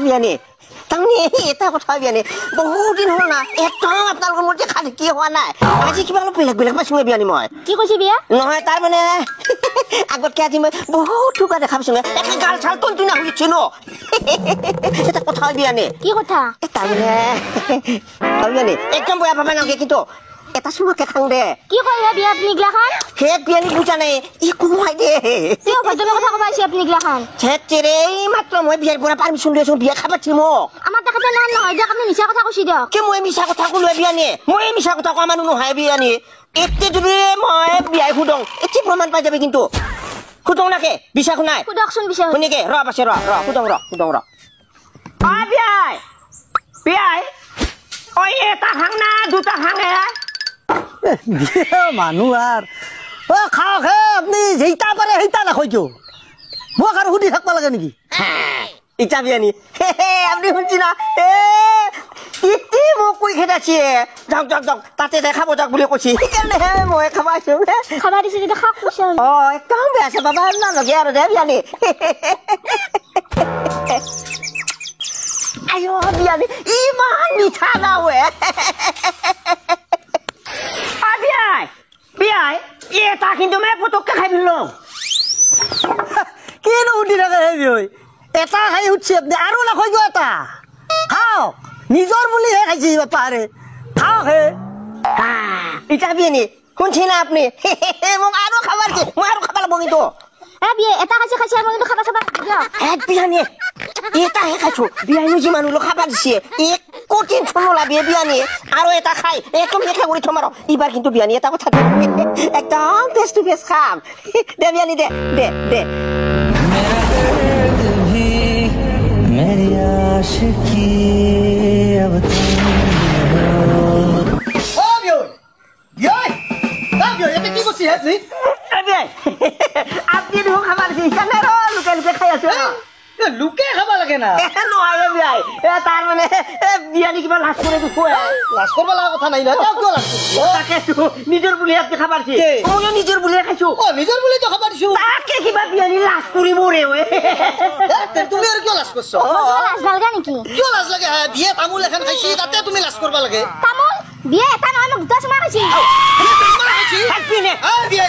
বিয়ানি তাৰমানে এটা কথা বিয়ানি বহুত দিন হ'ল না একদম আপোনালোকৰ মতে খালি কি হোৱা নাই আজি কিবা অলপ বেলেগ পাইছো বিয়ানি মই কি কৈছি বিয়া নহয় তাৰমানে আগতকে আজি মই বহুত ঠুকা দেখা পাইছো একে গাল চাল তলতুনা হৈছো ন এটা কথা বিয়ানি কি কথা তাৰমানে বিয়ানি একদম বেয়া পাবা নালাগে কিন্তু এটা চুমাকে খাং দে কি কয় বিয়া আপনি গলাখান হে বিয়ানি বুজা নাই ই কোমাই দে কিয় ভদ্ৰ কথা কবাইছি আপনি গলাখান ছেতেৰে মাত্ৰ মই বিয়াৰ পৰা পাৰমিশন লৈছো বিয়া খাবাছি মোক আমাৰ তাকতে না নহয় যে আপনি মিছা কথা কৈছি দিয়ক কি মই মিছা কথা কলো বিয়ানি মই মিছা কথা কোৱা মানুহ নহয় বিয়ানি এতে যদি মই বিয়াই খুদং এতি প্ৰমাণ পাই যাবে কিন্তু খুদং নাকে বিছা খুনাই খুদকচোন বিছা শুনিকে ৰ পাছে ৰ খুদং ৰ বিয়াই ওই এটা হাং না দুটা হাং হে মানুহ আর ও খাওক হে আপনি যেইটা পারে সেইটা নাখাই কিয় মোক আর হুদি থাকবা লাগে নাকি ইটা বিয়ানি আপনি শুনছি না ইতি মোক কই খেদাছি যাওক তাতে দেখাব যাওক বুলি কৈছি সেইকাৰণে মই খাবাইছো খাবা দিছি যদি খাক কৈছে একদম বেয়া আছে বাবা না লগে আৰু দে বিয়ানি আয়ো বিয়ানি ইমান মিঠা না ৱে বিয়াই এটা কিন্তু মই পটককে খাই দিলো কিনো হুদি থাকে হে বিয় এটা খাই উঠছি আপনি আৰু নাখাই কিয় এটা খাওক নিজৰ বুলিহে খাইছি বাপাৰে খাওক হে ইটা বিয়ানি শুনছি না আপনি মোক আৰু খাবাৰ দি মই আৰু খাব লাগব কিন্তু বিয়া এটা খাইছে আৰু কিন্তু খাবা দিয়ক বিয়ানি এটা হে খাইছো বিয়ানি যি মানুহ খাবার দিছে এক কোটি ঠনলা বিয়ানি আৰু এটা খাই একদম শেষ কৰি থম আৰু ইবাৰ কিন্তু বিয়ানি এটা কথা একদম ফেস টু ফেস খাম দে বিয়ানি দে मेरी आशिकी अब এটা কি করছি হে আপনি দেখো খাবার দিয়েছেন না লুকে খাই আছো লুকে খাবা লাগে না নহয় বিয়াই তাৰ মানে বিয়ানি কিবা লাজ কৰে লাজ কৰবা লাগা কথা নাই না কিয় লাজ কৰছি তাকেতো নিজৰ বুলি আপনি খাবাৰ দিয়ে ময়ো নিজৰ বুলি খাইছো নিজৰ বুলি তো খাবা দিছো তাকে কিবা বিয়ানি লাজ কৰি মৰে তুমি আর কিয় লাজ করছো লাজ নালগা নেকি কিয় লাজ লাগে বিয়ে তামুল এখন খাইছি তাতে তুমি লাজ করবা লাগে তামোল বিয়া এটা নহয় মোক দুটা চুমা খাইছি থাকবি নে বিয়ে